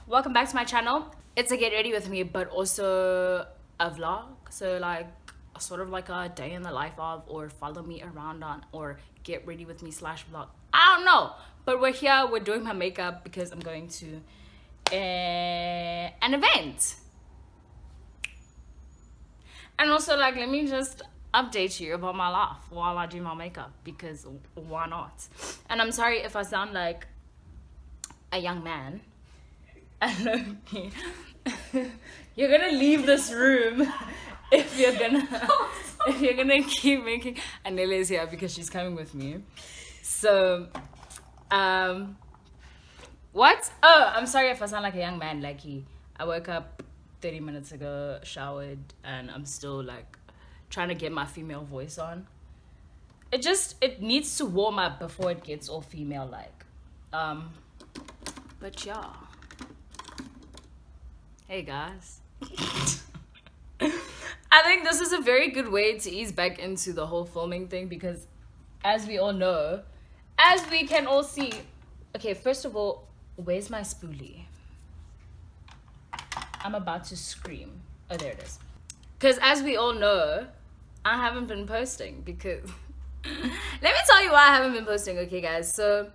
Welcome back to my channel. It's a get ready with me, but also a vlog. So like sort of like a day in the life of, or follow me around on, or get ready with me / vlog. I don't know, but we're here. We're doing my makeup because I'm going to an event. And also, like, let me just update you about my life while I do my makeup, because why not? And I'm sorry if I sound like a young man. You're gonna leave this room if you're gonna keep making. Anela's here because she's coming with me. So, what? Oh, I'm sorry if I sound like a young man. I woke up 30 minutes ago, showered, and I'm still like trying to get my female voice on. It needs to warm up before it gets all female like. But yeah. Hey guys. I think this is a very good way to ease back into the whole filming thing, because as we all know, as we can all see, okay, first of all, where's my spoolie? I'm about to scream. Oh, there it is. Because as we all know, I haven't been posting because let me tell you why I haven't been posting. Okay guys, so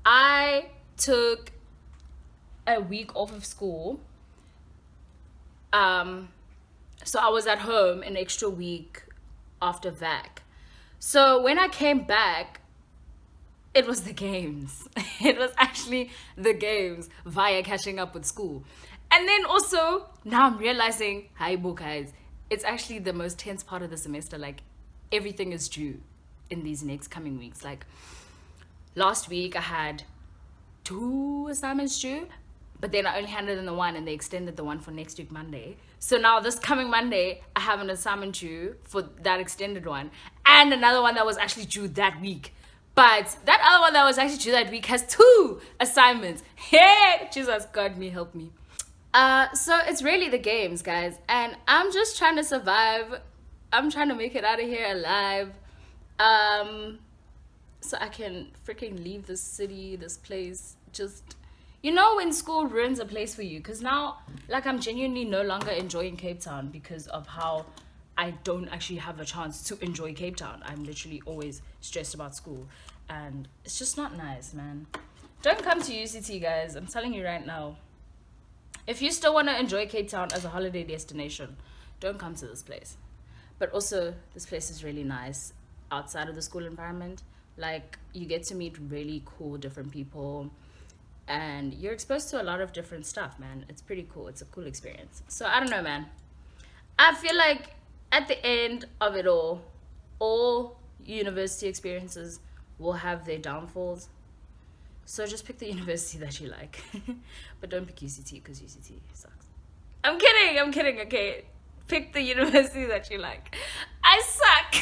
I took a week off of school. So I was at home an extra week after VAC. So when I came back, it was the games. It was actually the games via catching up with school. And then also, now I'm realizing, hi guys, it's actually the most tense part of the semester. Like, everything is due in these next coming weeks. Like, last week I had 2 assignments due, but then I only handed in the one and they extended the one for next week Monday. So now this coming Monday, I have an assignment due for that extended one, and another one that was actually due that week. But that other one that was actually due that week has 2 assignments. Hey, Jesus, God me, help me. So it's really the games, guys, and I'm just trying to survive. I'm trying to make it out of here alive. So I can freaking leave this city, this place, just, you know, when school ruins a place for you. Because now, like, I'm genuinely no longer enjoying Cape Town because of how I don't actually have a chance to enjoy Cape Town. I'm literally always stressed about school, and it's just not nice, man. Don't come to UCT, guys. I'm telling you right now. If you still want to enjoy Cape Town as a holiday destination, don't come to this place. But also, this place is really nice outside of the school environment. Like, you get to meet really cool different people, and you're exposed to a lot of different stuff, man. It's pretty cool. It's a cool experience. So I don't know, man. I feel like at the end of it all university experiences will have their downfalls. So just pick the university that you like. But don't pick UCT, because UCT sucks. I'm kidding, okay? Pick the university that you like. I suck.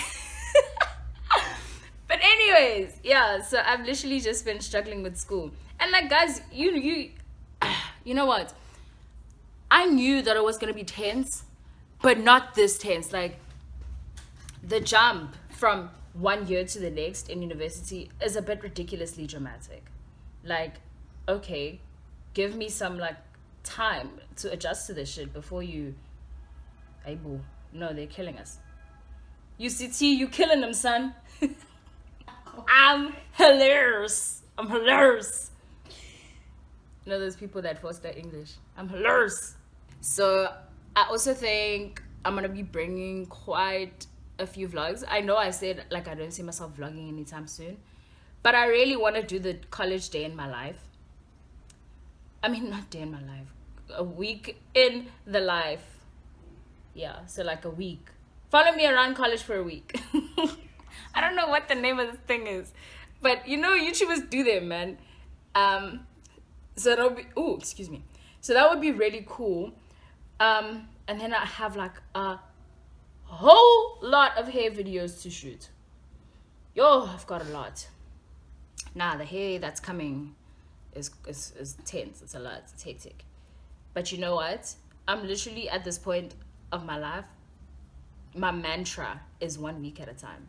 But anyways, yeah, so I've literally just been struggling with school. And like, guys, you know what? I knew that it was going to be tense, but not this tense. Like, the jump from one year to the next in university is a bit ridiculously dramatic. Like, okay, give me some like time to adjust to this shit before you. Hey boo, no, they're killing us. UCT, you killing them, son. I'm hilarious. You know those people that foster English. I'm hilarious. So I also think I'm gonna be bringing quite a few vlogs. I know I said like I don't see myself vlogging anytime soon, but I really want to do the college day in my life. I mean, not day in my life, a week in the life. Yeah, so like a week. Follow me around college for a week. I don't know what the name of this thing is, but you know, YouTubers do them, man. So that'll be, oh, excuse me. So that would be really cool. And then I have like a whole lot of hair videos to shoot. Yo, I've got a lot. Nah, the hair that's coming is tense. It's a lot. It's hectic. But you know what? I'm literally at this point of my life. My mantra is 1 week at a time,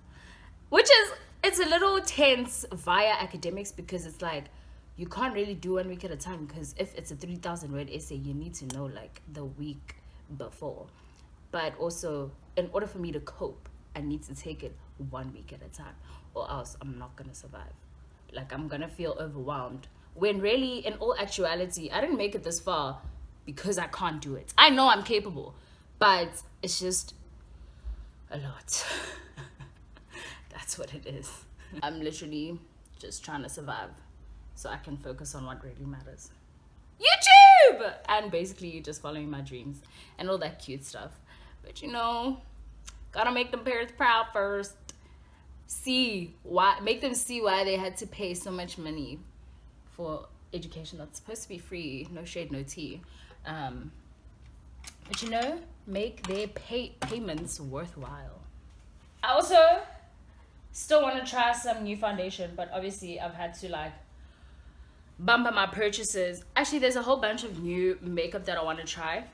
which is, it's a little tense via academics, because it's like you can't really do 1 week at a time, because if it's a 3,000 word essay, you need to know like the week before. But also, in order for me to cope, I need to take it 1 week at a time, or else I'm not gonna survive. Like, I'm gonna feel overwhelmed, when really, in all actuality, I didn't make it this far because I can't do it. I know I'm capable, but it's just a lot. That's what it is. I'm literally just trying to survive so I can focus on what really matters. YouTube! And basically just following my dreams and all that cute stuff. But you know, gotta make them parents proud first. Make them see why they had to pay so much money for education that's supposed to be free. No shade, no tea. But you know, make their payments worthwhile. I also still want to try some new foundation, but obviously I've had to like bump up my purchases. Actually, there's a whole bunch of new makeup that I want to try,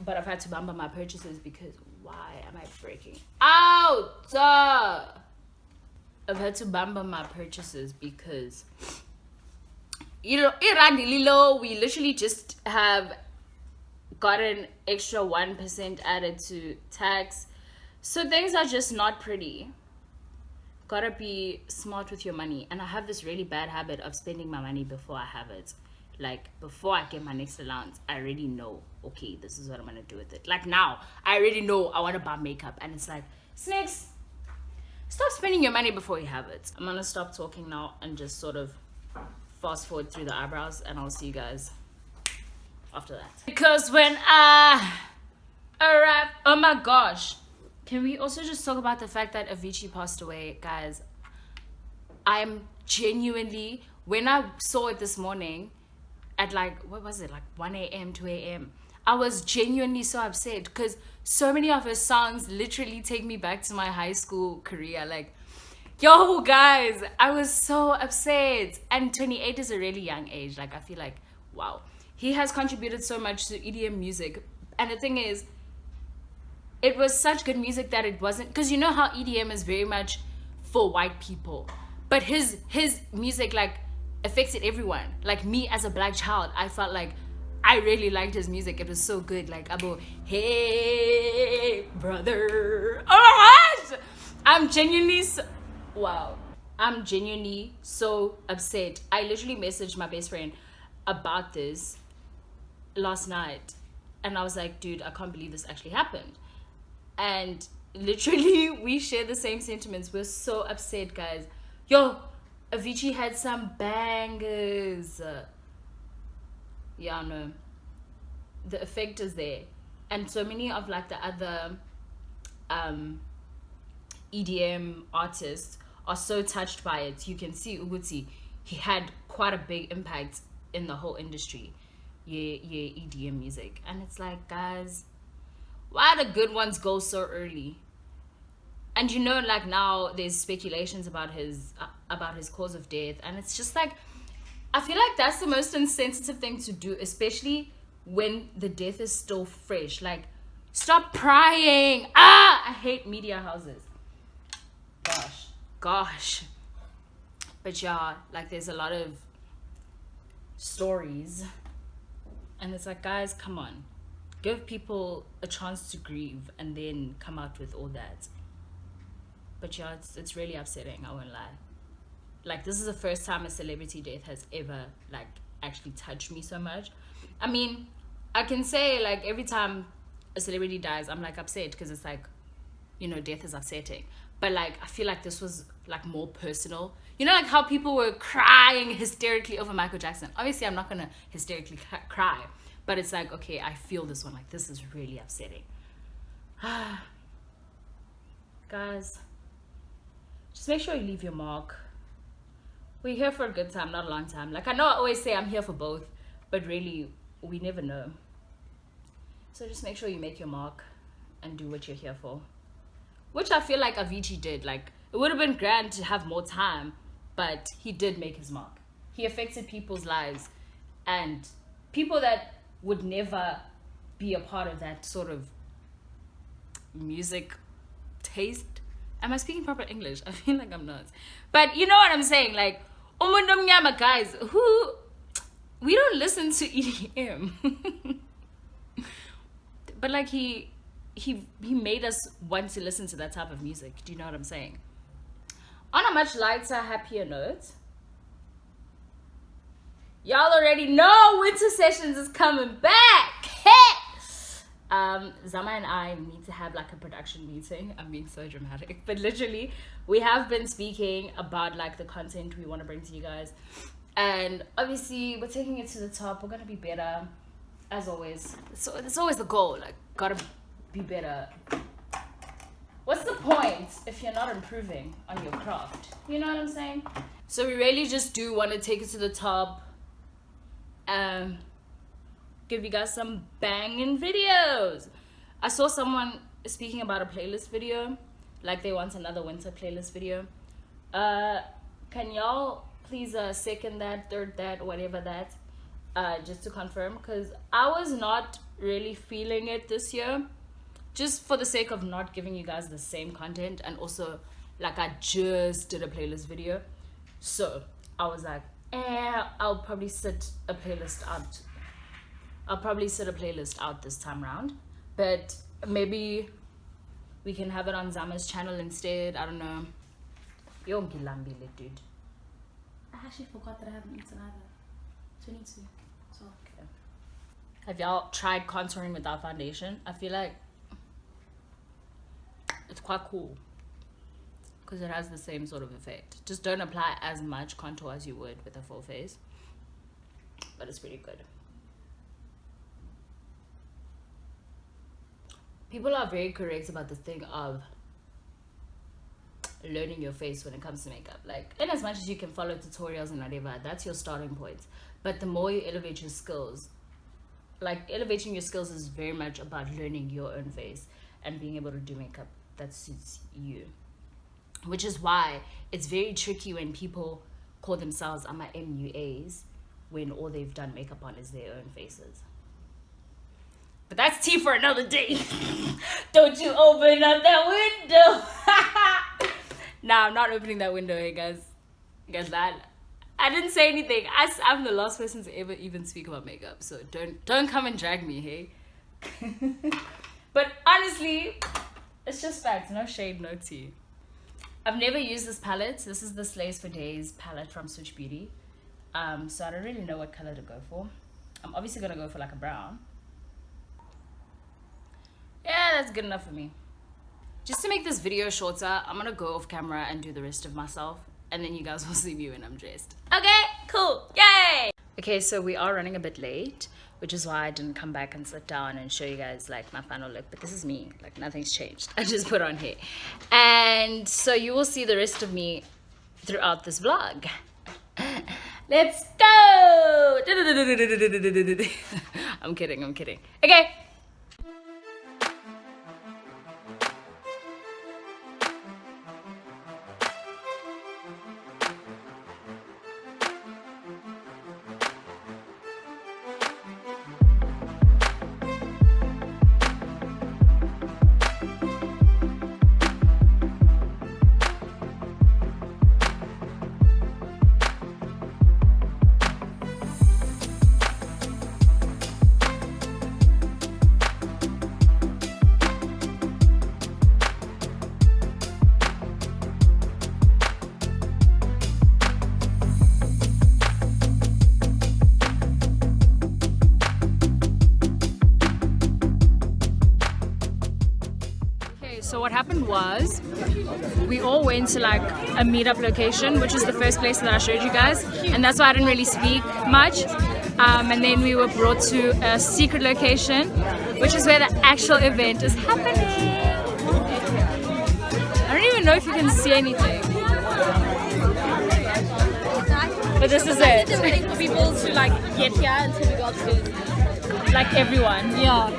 but I've had to bump up my purchases because why am I freaking out? I've had to bump up my purchases because, you know, we literally just have got an extra 1% added to tax. So things are just not pretty. Gotta be smart with your money. And I have this really bad habit of spending my money before I have it. Like, before I get my next allowance, I already know, okay, this is what I'm gonna do with it. Like now, I already know I wanna buy makeup. And it's like, Snakes, stop spending your money before you have it. I'm gonna stop talking now and just sort of fast forward through the eyebrows, and I'll see you guys after that. Because when I arrive, oh my gosh. Can we also just talk about the fact that Avicii passed away, guys? I'm genuinely, when I saw it this morning at like, what was it, like 1 a.m., 2 a.m., I was genuinely so upset because so many of his songs literally take me back to my high school career. Like, yo, guys, I was so upset. And 28 is a really young age. Like, I feel like, wow. He has contributed so much to EDM music. And the thing is, it was such good music that it wasn't, because you know how EDM is very much for white people, but his music like affected everyone. Like me as a black child, I felt like I really liked his music. It was so good. Like, Abo, hey brother, oh my gosh, I'm genuinely so upset. I literally messaged my best friend about this last night, and I was like, dude, I can't believe this actually happened. And literally we share the same sentiments. We're so upset, guys. Yo, Avicii had some bangers. Yeah, no, the effect is there. And so many of like the other EDM artists are so touched by it. You can see Uguti, he had quite a big impact in the whole industry. Yeah, EDM music. And it's like, guys, why the good ones go so early? And you know, like now there's speculations about his cause of death, and it's just like, I feel like that's the most insensitive thing to do, especially when the death is still fresh. Like, stop prying. I hate media houses. Gosh. But yeah, like there's a lot of stories, and it's like, guys, come on. Give people a chance to grieve and then come out with all that. But yeah, it's really upsetting, I won't lie. Like, this is the first time a celebrity death has ever like actually touched me so much. I mean, I can say like every time a celebrity dies, I'm like upset because it's like, you know, death is upsetting. But like, I feel like this was like more personal. You know, like how people were crying hysterically over Michael Jackson. Obviously, I'm not gonna hysterically cry. But it's like, okay, I feel this one. Like, this is really upsetting. Guys, just make sure you leave your mark. We're here for a good time, not a long time. Like, I know I always say I'm here for both, but really, we never know. So just make sure you make your mark and do what you're here for. Which I feel like Avicii did. Like, it would have been grand to have more time, but he did make his mark. He affected people's lives, and people that would never be a part of that sort of music taste. Am I speaking proper English? I feel like I'm not. But you know what I'm saying? Like, Umuntu omnyama, guys, we don't listen to EDM. But like he made us want to listen to that type of music. Do you know what I'm saying? On a much lighter, happier note, y'all already know Winter Sessions is coming back. Zama and I need to have like a production meeting. I'm being so dramatic, but literally we have been speaking about like the content we want to bring to you guys, and obviously we're taking it to the top. We're gonna be better, as always. So it's always the goal, like gotta be better. What's the point if you're not improving on your craft? You know what I'm saying? So we really just do want to take it to the top. Give you guys some banging videos. I saw someone speaking about a playlist video, like they want another winter playlist video. Can y'all please second that, third that, whatever that, just to confirm, because I was not really feeling it this year, just for the sake of not giving you guys the same content, and also like I just did a playlist video, so I was like, I'll probably sit a playlist out. I'll probably set a playlist out this time around, but maybe we can have it on Zama's channel instead. I don't know. Yo, Gilambile, dude. I actually forgot that I haven't eaten either. 22. So okay. Have y'all tried contouring without foundation? I feel like it's quite cool because it has the same sort of effect. Just don't apply as much contour as you would with a full face, but it's pretty good. People are very correct about the thing of learning your face when it comes to makeup. Like, in as much as you can follow tutorials and whatever, that's your starting point. But the more you elevate your skills, like elevating your skills is very much about learning your own face and being able to do makeup that suits you. Which is why it's very tricky when people call themselves MUAs when all they've done makeup on is their own faces. But that's tea for another day. Don't you open up that window. Nah, I'm not opening that window, hey guys. Guys, I didn't say anything. I'm the last person to ever even speak about makeup, so don't come and drag me, hey. But honestly, it's just facts. No shade, no tea. I've never used this palette. This is the Slays for Days palette from Switch Beauty. So I don't really know what color to go for. I'm obviously gonna go for like a brown. Yeah, that's good enough for me. Just to make this video shorter, I'm gonna go off camera and do the rest of myself, and then you guys will see me when I'm dressed. Okay, cool, yay! Okay, so we are running a bit late, which is why I didn't come back and sit down and show you guys like my final look, but this is me, like nothing's changed. I just put on hair. And so you will see the rest of me throughout this vlog. Let's go! I'm kidding. Okay. So what happened was we all went to like a meetup location, which is the first place that I showed you guys, and that's why I didn't really speak much. And then we were brought to a secret location, which is where the actual event is happening. I don't even know if you can see anything, but this is it. just waiting for people to like get here until we go upstairs. Like everyone. Yeah.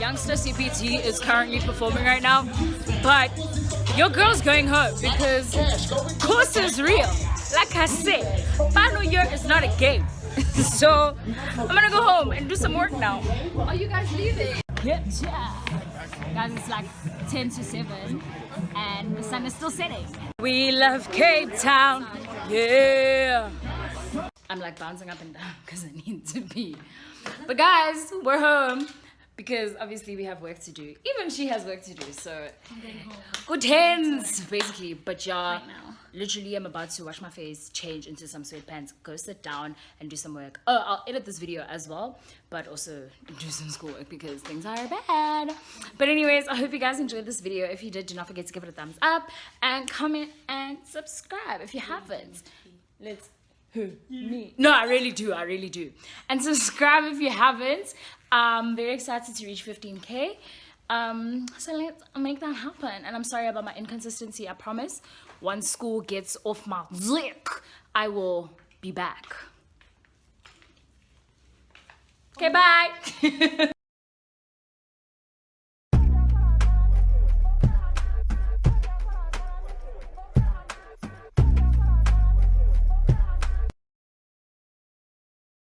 Youngster CPT is currently performing right now, but your girl's going home because course is real. Like I said, final year is not a game. So I'm gonna go home and do some work now. Are you guys leaving? Yeah. Guys, it's like 10 to 7 and the sun is still setting. We love Cape Town, yeah. I'm like bouncing up and down because I need to pee. But guys, we're home because obviously we have work to do. Even she has work to do, so good hands basically. But yeah, Right now. literally I'm about to wash my face, change into some sweatpants, go sit down and do some work. Oh, I'll edit this video as well, but also do some schoolwork because things are bad. But anyways, I hope you guys enjoyed this video. If you did, do not forget to give it a thumbs up and comment and subscribe if you haven't. Let's me. No, I really do. And subscribe if you haven't. I'm very excited to reach 15K. So let's make that happen. And I'm sorry about my inconsistency. I promise. Once school gets off my dick, I will be back. Okay, bye.